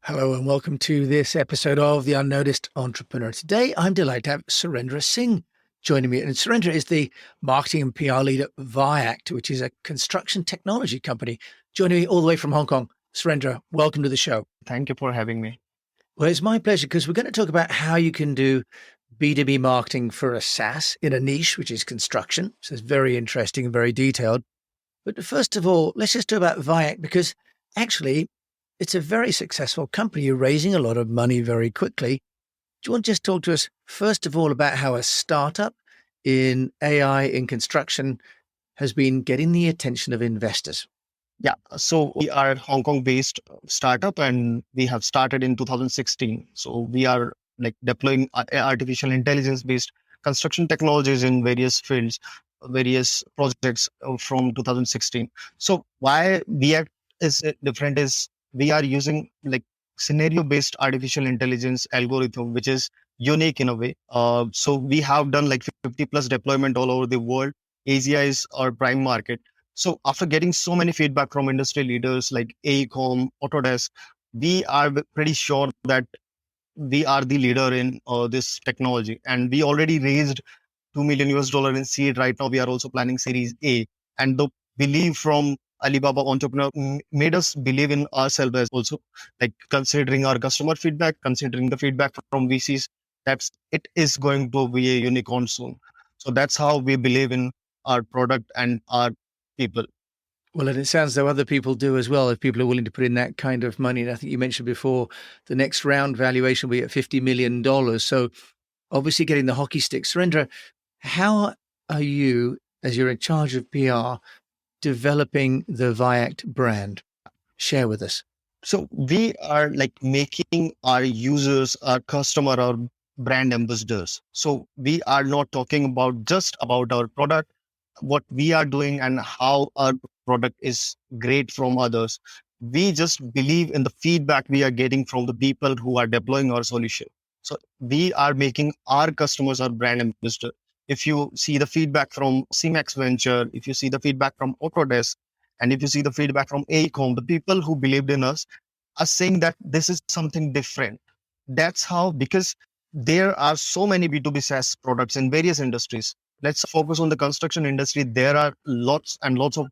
Hello and welcome to this episode of The Unnoticed Entrepreneur. Today, I'm delighted to have Surendra Singh joining me. And Surendra is the marketing and PR lead at Vidyard, which is a construction technology company, joining me all the way from Hong Kong. Surendra, welcome to the show. Thank you for having me. Well, it's my pleasure because we're going to talk about how you can do B2B marketing for a SaaS in a niche, which is construction. So it's very interesting and very detailed. But first of all, let's just talk about Vidyard because actually, it's a very successful company. You're raising a lot of money very quickly. Do you want to just talk to us, first of all, about how a startup in AI in construction has been getting the attention of investors? Yeah, so we are a Hong Kong-based startup, and we have started in 2016. So we are deploying artificial intelligence-based construction technologies in various fields, various projects from 2016. So why we are is different is we are using scenario-based artificial intelligence algorithm, which is unique in a way. So we have done 50 plus deployment all over the world. Asia is our prime market. So after getting so many feedback from industry leaders like AECOM, Autodesk, we are pretty sure that we are the leader in this technology. And we already raised $2 million in seed. Right now, we are also planning Series A. And the belief from Alibaba entrepreneur made us believe in ourselves as also, considering our customer feedback, considering the feedback from VCs, that it is going to be a unicorn soon. So that's how we believe in our product and our people. Well, and it sounds though other people do as well, if people are willing to put in that kind of money. And I think you mentioned before, the next round valuation will be at $50 million. So obviously getting the hockey stick. Surendra, how are you, as you're in charge of PR, developing the Vidyard brand? Share with us. So we are making our users, our customer, our brand ambassadors. So we are not talking about just about our product, what we are doing and how our product is great from others. We just believe in the feedback we are getting from the people who are deploying our solution. So we are making our customers our brand ambassador. If you see the feedback from CMAX Venture, if you see the feedback from Autodesk, and if you see the feedback from AECOM, the people who believed in us are saying that this is something different. That's how, because there are so many B2B SaaS products in various industries. Let's focus on the construction industry. There are lots and lots of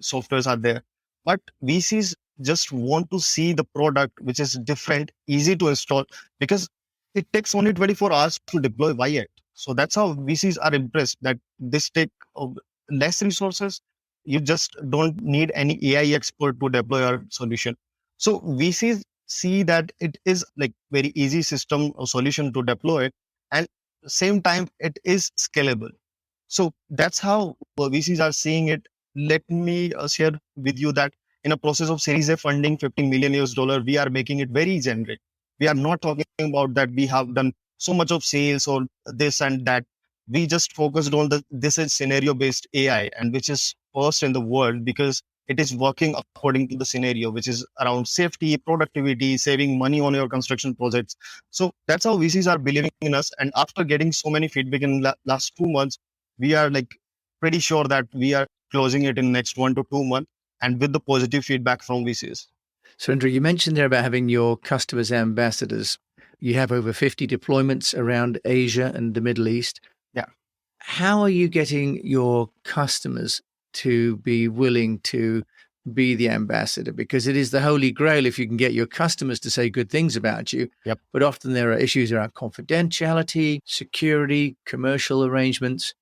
softwares are there, but VCs just want to see the product which is different, easy to install, because it takes only 24 hours to deploy Vidyard. So that's how VCs are impressed that this take less resources. You just don't need any AI expert to deploy our solution. So VCs see that it is very easy system or solution to deploy, and same time it is scalable. So that's how VCs are seeing it. Let me share with you that in a process of Series A funding, $15 million, we are making it very generic. We are not talking about that we have done so much of sales or this and that. We just focused on this is scenario based AI, and which is first in the world because it is working according to the scenario, which is around safety, productivity, saving money on your construction projects. So that's how VCs are believing in us. And after getting so many feedback in last 2 months, we are pretty sure that we are closing it in next 1 to 2 months, and with the positive feedback from VCs. Surendra, you mentioned there about having your customers ambassadors. You have over 50 deployments around Asia and the Middle East. Yeah. How are you getting your customers to be willing to be the ambassador? Because it is the holy grail if you can get your customers to say good things about you. Yep. But often there are issues around confidentiality, security, commercial arrangements.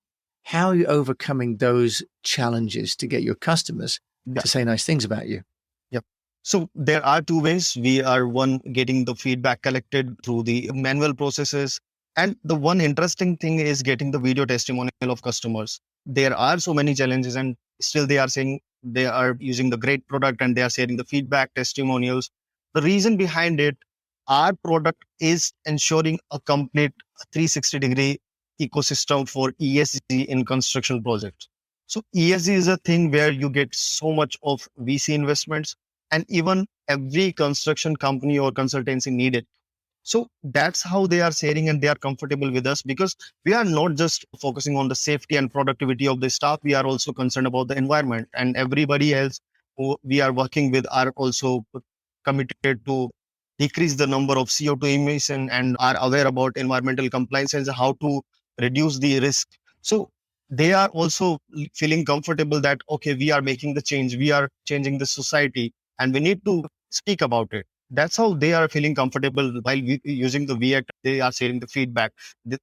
How are you overcoming those challenges to get your customers to say nice things about you? Yep. So there are two ways. We are one getting the feedback collected through the manual processes. And the one interesting thing is getting the video testimonial of customers. There are so many challenges, and still they are saying they are using the great product and they are sharing the feedback testimonials. The reason behind it, our product is ensuring a complete 360-degree ecosystem for ESG in construction projects. So ESG is a thing where you get so much of VC investments, and even every construction company or consultancy need it. So that's how they are sharing, and they are comfortable with us because we are not just focusing on the safety and productivity of the staff. We are also concerned about the environment, and everybody else who we are working with are also committed to decrease the number of CO2 emission and are aware about environmental compliance and how to reduce the risk. So they are also feeling comfortable that, okay, we are making the change, we are changing the society, and we need to speak about it. That's how they are feeling comfortable while using the Viet. They are sharing the feedback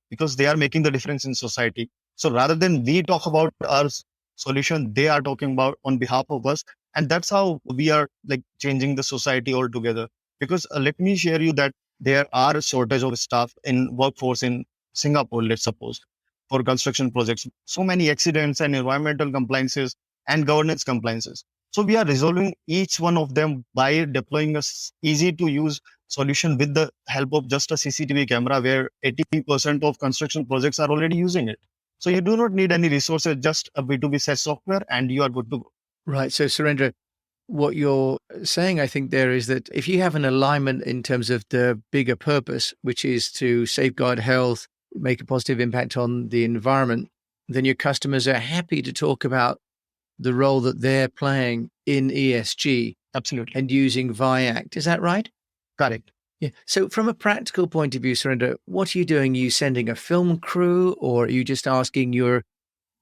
because they are making the difference in society. So rather than we talk about our solution, they are talking about on behalf of us, and that's how we are like changing the society altogether. Because let me share you that there are a shortage of staff in workforce in Singapore, let's suppose, for construction projects. So many accidents and environmental compliances and governance compliances. So we are resolving each one of them by deploying a easy to use solution with the help of just a CCTV camera, where 80% of construction projects are already using it. So you do not need any resources, just a B2B SaaS software, and you are good to go. Right. So, Surendra, what you're saying, I think, there is that if you have an alignment in terms of the bigger purpose, which is to safeguard health, make a positive impact on the environment, then your customers are happy to talk about the role that they're playing in ESG. Absolutely. And using Viact. Is that right? Correct. Yeah. So from a practical point of view, Surendra, what are you doing? Are you sending a film crew, or are you just asking your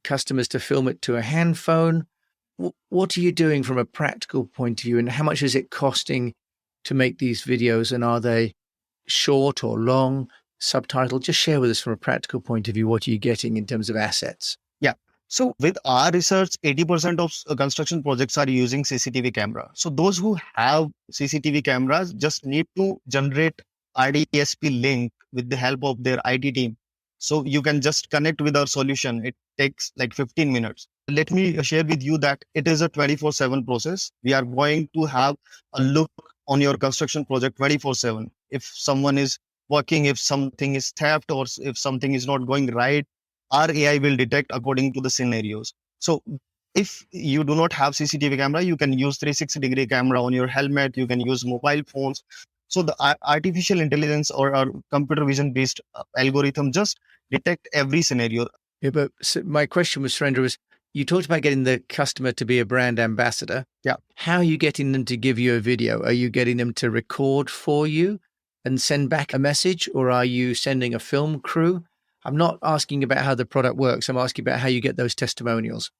customers to film it to a hand phone? What are you doing from a practical point of view, and how much is it costing to make these videos? And are they short or long, subtitled? Just share with us from a practical point of view, what are you getting in terms of assets? Yeah. So with our research, 80% of construction projects are using CCTV camera. So those who have CCTV cameras just need to generate RDSP link with the help of their IT team. So you can just connect with our solution. It takes like 15 minutes. Let me share with you that it is a 24/7 process. We are going to have a look on your construction project 24/7. If someone is working, if something is theft, or if something is not going right, our AI will detect according to the scenarios. So if you do not have CCTV camera, you can use 360-degree camera on your helmet. You can use mobile phones. So the artificial intelligence or our computer vision based algorithm just detect every scenario. Yeah, but so my question was, Surendra, was you talked about getting the customer to be a brand ambassador. Yeah. How are you getting them to give you a video? Are you getting them to record for you and send back a message, or are you sending a film crew? I'm not asking about how the product works. I'm asking about how you get those testimonials.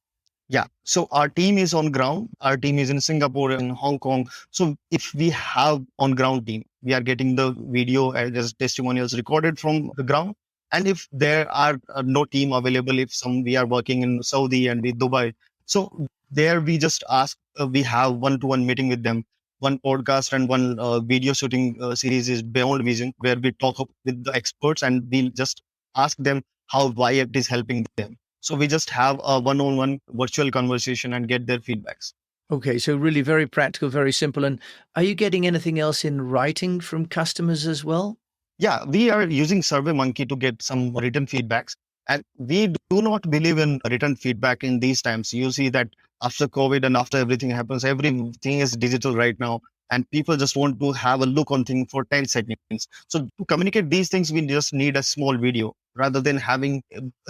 Yeah. So our team is on ground. Our team is in Singapore and Hong Kong. So if we have on ground team, we are getting the video as testimonials recorded from the ground. And if there are no team available, if we are working in Saudi and with Dubai, so there we just ask, we have one-to-one meeting with them. One podcast and one video shooting series is Beyond Vision, where we talk with the experts and we'll just ask them how Viet is helping them. So we just have a one-on-one virtual conversation and get their feedbacks. Okay, so really very practical, very simple. And are you getting anything else in writing from customers as well? Yeah, we are using SurveyMonkey to get some written feedbacks. And we do not believe in written feedback in these times. You see that after COVID and after everything happens, everything is digital right now. And people just want to have a look on things for 10 seconds. So to communicate these things, we just need a small video rather than having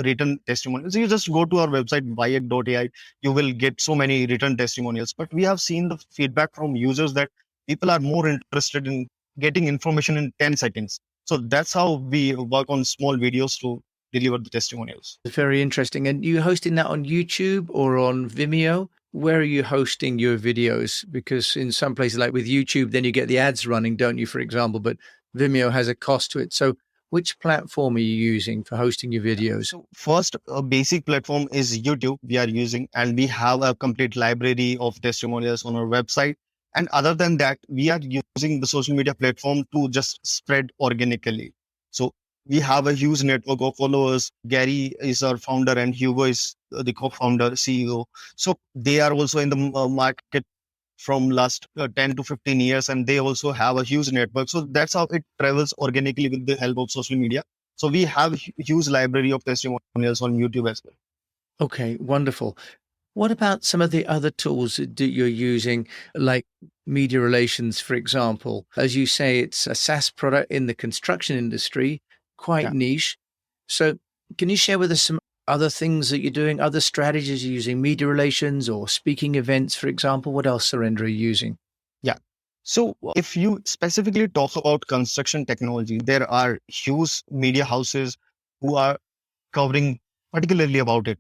written testimonials. You just go to our website, viet.ai, you will get so many written testimonials. But we have seen the feedback from users that people are more interested in getting information in 10 seconds. So that's how we work on small videos to deliver the testimonials. Very interesting. And you hosting that on YouTube or on Vimeo? Where are you hosting your videos? Because in some places, like with YouTube, then you get the ads running, don't you, for example, but Vimeo has a cost to it. So which platform are you using for hosting your videos? So first, a basic platform is YouTube we are using, and we have a complete library of testimonials on our website. And other than that, we are using the social media platform to just spread organically. So we have a huge network of followers. Gary is our founder and Hugo is the co-founder, CEO. So they are also in the market from last 10 to 15 years, and they also have a huge network. So that's how it travels organically with the help of social media. So we have a huge library of testimonials on YouTube as well. Okay, wonderful. What about some of the other tools that you're using, like media relations, for example? As you say, it's a SaaS product in the construction industry, quite niche. So can you share with us some other things that you're doing, other strategies you're using, media relations or speaking events, for example? What else, Surendra, are you using? Yeah. So if you specifically talk about construction technology, there are huge media houses who are covering particularly about it.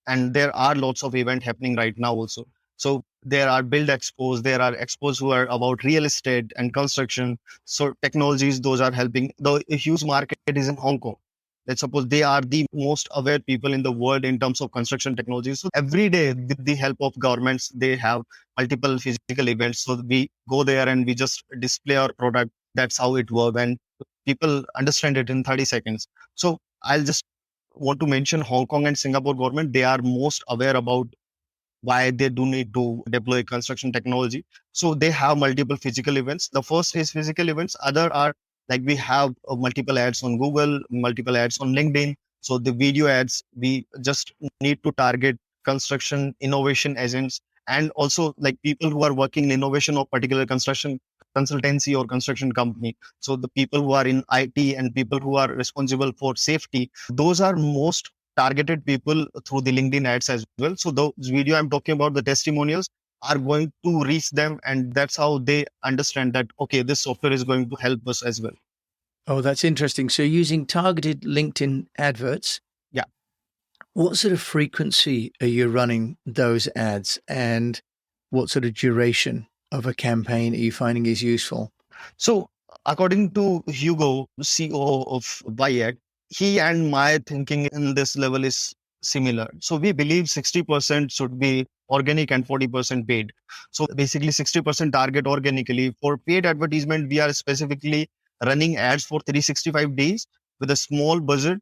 And there are lots of event happening right now also. So there are build expos, there are expos who are about real estate and construction. So technologies, those are helping. The huge market is in Hong Kong. Let's suppose they are the most aware people in the world in terms of construction technologies. So every day, with the help of governments, they have multiple physical events. So we go there and we just display our product. That's how it works. And people understand it in 30 seconds. So I'll just want to mention Hong Kong and Singapore government. They are most aware about why they do need to deploy construction technology. So they have multiple physical events. The first is physical events. Other are like we have multiple ads on Google, multiple ads on LinkedIn. So the video ads, we just need to target construction innovation agents and also like people who are working in innovation of particular construction consultancy or construction company. So the people who are in IT and people who are responsible for safety, those are most targeted people through the LinkedIn ads as well. So those video I'm talking about, the testimonials are going to reach them, and that's how they understand that okay, this software is going to help us as well. Oh, that's interesting. So using targeted LinkedIn adverts. Yeah. What sort of frequency are you running those ads, and what sort of duration of a campaign are you finding is useful? So according to Hugo, CEO of Vidyard, he and my thinking in this level is similar. So we believe 60% should be organic and 40% paid. So basically 60% target organically. For paid advertisement, we are specifically running ads for 365 days with a small budget,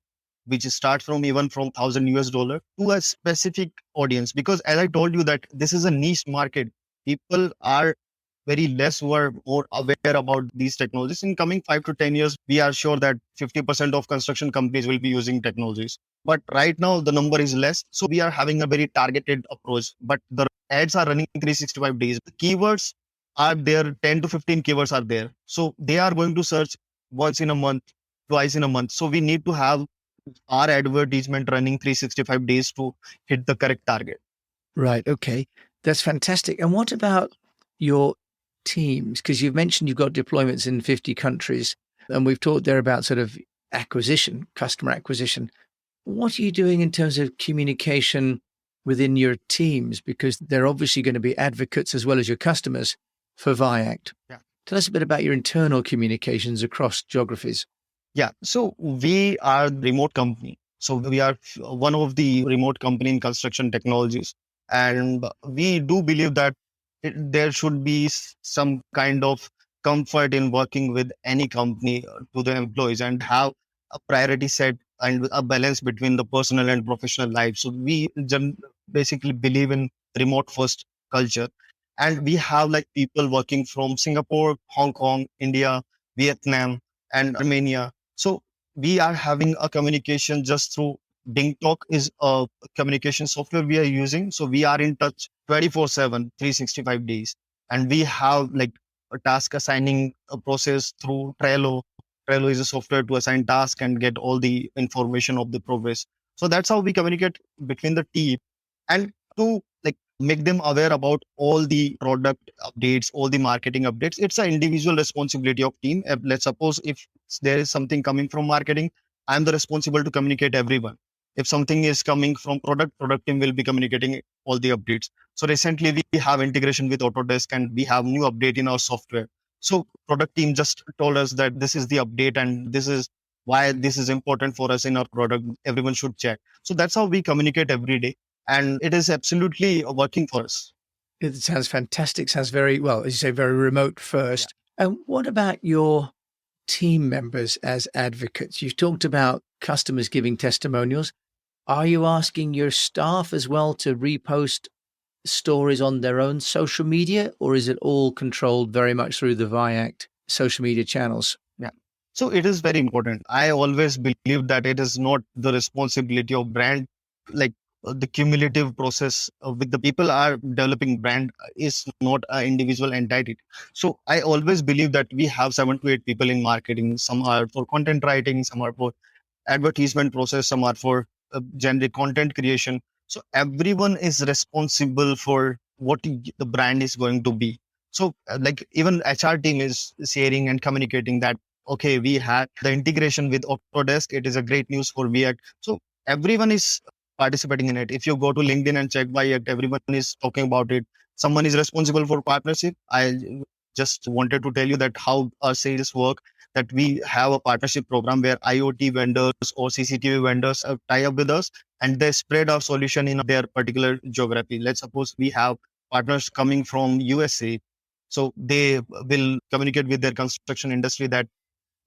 which starts from even from $1,000 to a specific audience. Because as I told you that this is a niche market. People are very less who are more aware about these technologies. In coming 5 to 10 years, we are sure that 50% of construction companies will be using technologies. But right now, the number is less. So we are having a very targeted approach. But the ads are running 365 days. The keywords are there, 10 to 15 keywords are there. So they are going to search once in a month, twice in a month. So we need to have our advertisement running 365 days to hit the correct target. Right. Okay. That's fantastic. And what about your teams? Because you've mentioned you've got deployments in 50 countries, and we've talked there about sort of acquisition, customer acquisition. What are you doing in terms of communication within your teams? Because they're obviously going to be advocates as well as your customers for Viact. Yeah. Tell us a bit about your internal communications across geographies. Yeah. So we are the remote company. So we are one of the remote company in construction technologies. And we do believe that there should be some kind of comfort in working with any company to the employees and have a priority set and a balance between the personal and professional life. So we basically believe in remote first culture. And we have like people working from Singapore, Hong Kong, India, Vietnam, and Armenia. So we are having a communication just through DingTalk is a communication software we are using. So we are in touch 24/7, 365 days. And we have like a task assigning a process through Trello. Trello is a software to assign tasks and get all the information of the progress. So that's how we communicate between the team and to like make them aware about all the product updates, all the marketing updates. It's an individual responsibility of team. Let's suppose if there is something coming from marketing, I'm the responsible to communicate everyone. If something is coming from product team will be communicating all the updates. So recently we have integration with Autodesk and we have new update in our software. So product team just told us that this is the update and this is why this is important for us in our product. Everyone should check. So that's how we communicate every day. And it is absolutely working for us. It sounds fantastic. Sounds very, well, as you say, very remote first. Yeah. And what about your team members as advocates? You've talked about customers giving testimonials. Are you asking your staff as well to repost stories on their own social media, or is it all controlled very much through the Viact social media channels? Yeah. So it is very important. I always believe that it is not the responsibility of brand, like the cumulative process with the people are developing brand is not an individual entity. So I always believe that we have 7 to 8 people in marketing. Some are for content writing, some are for advertisement process, some are for generic content creation. So everyone is responsible for what the brand is going to be. So like even HR team is sharing and communicating that, okay, we had the integration with Autodesk. It is a great news for Vidyard. So everyone is participating in it. If you go to LinkedIn and check Vidyard, everyone is talking about it. Someone is responsible for partnership. I just wanted to tell you that how our sales work, that we have a partnership program where IoT vendors or CCTV vendors tie up with us, and they spread our solution in their particular geography. Let's suppose we have partners coming from USA. So they will communicate with their construction industry that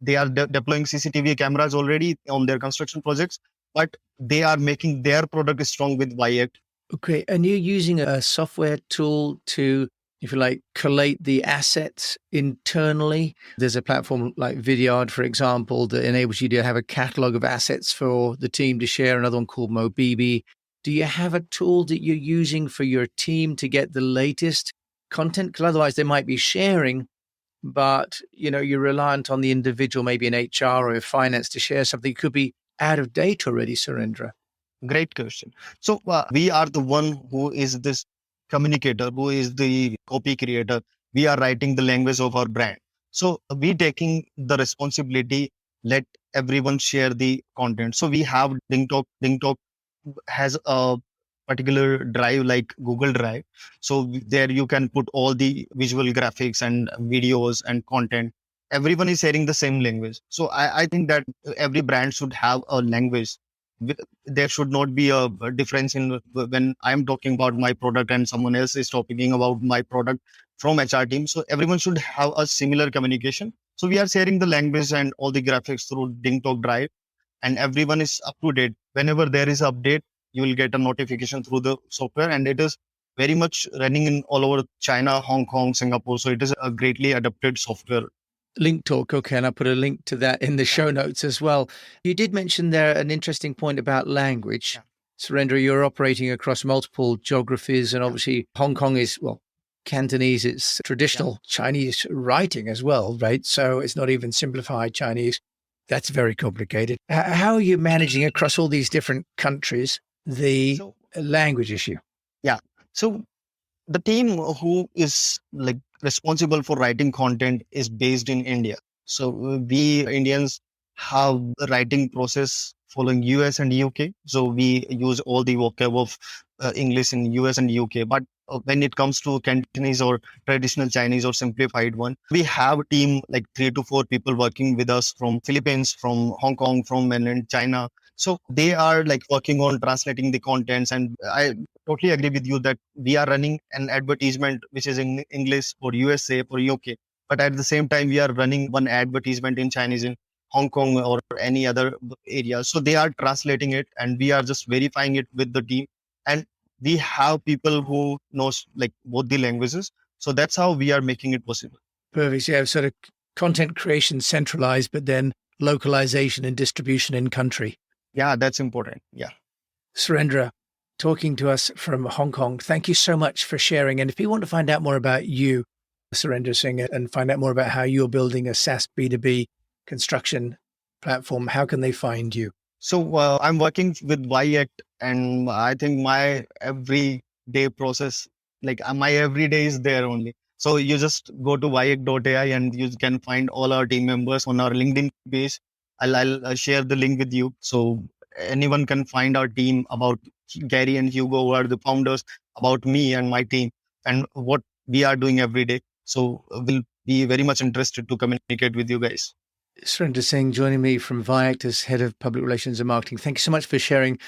they are deploying CCTV cameras already on their construction projects, but they are making their product strong with Vidyard. Okay. And you're using a software tool to, if you like, collate the assets internally. There's a platform like Vidyard, for example, that enables you to have a catalog of assets for the team to share, another one called Mobibi. Do you have a tool that you're using for your team to get the latest content? Because otherwise they might be sharing, but you're reliant on the individual, maybe in HR or finance, to share something that could be out of date already, Surendra. Great question. So we are the one who is this communicator, who is the copy creator. We are writing the language of our brand. So we taking the responsibility. Let everyone share the content. So we have DingTalk. DingTalk has a particular drive like Google Drive. So there you can put all the visual graphics and videos and content. Everyone is sharing the same language. So I think that every brand should have a language. There should not be a difference in when I'm talking about my product and someone else is talking about my product from HR team. So everyone should have a similar communication. So we are sharing the language and all the graphics through DingTalk Drive, and everyone is up to date. Whenever there is update, you will get a notification through the software, and it is very much running in all over China, Hong Kong, Singapore. So it is a greatly adapted software. Link Talk. Okay. And I'll put a link to that in the show notes as well. You did mention there an interesting point about language. Yeah. Surendra, you're operating across multiple geographies, and obviously Hong Kong is, well, Cantonese, it's traditional Chinese writing as well, right? So it's not even simplified Chinese. That's very complicated. How are you managing across all these different countries the language issue? Yeah. So the team who is like responsible for writing content is based in India. So we Indians have a writing process following US and UK. So we use all the vocab of English in US and UK. But when it comes to Cantonese or traditional Chinese or simplified one, we have a team like 3 to 4 people working with us from Philippines, from Hong Kong, from mainland China. So they are like working on translating the contents. And I totally agree with you that we are running an advertisement which is in English for USA or UK. But at the same time, we are running one advertisement in Chinese in Hong Kong or any other area. So they are translating it, and we are just verifying it with the team. And we have people who knows like both the languages. So that's how we are making it possible. Perfect. So you have sort of content creation centralized, but then localization and distribution in country. Yeah, that's important. Yeah. Surendra, talking to us from Hong Kong, thank you so much for sharing. And if you want to find out more about you, Surendra Singh, and find out more about how you're building a SaaS B2B construction platform, how can they find you? So I'm working with Vidyard, and I think my everyday process, like my everyday is there only. So you just go to vidyard.ai and you can find all our team members on our LinkedIn page. I'll share the link with you. So anyone can find our team, about Gary and Hugo, who are the founders, about me and my team, and what we are doing every day. So we'll be very much interested to communicate with you guys. Surendra Singh joining me from Vidyard as Head of Public Relations and Marketing. Thank you so much for sharing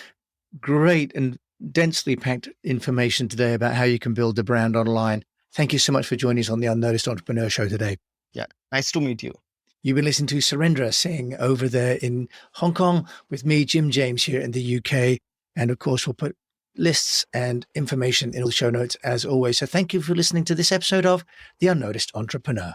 great and densely packed information today about how you can build a brand online. Thank you so much for joining us on the Unnoticed Entrepreneur Show today. Yeah, nice to meet you. You've been listening to Surendra Singh over there in Hong Kong with me, Jim James, here in the UK. And of course, we'll put lists and information in all the show notes as always. So thank you for listening to this episode of The Unnoticed Entrepreneur.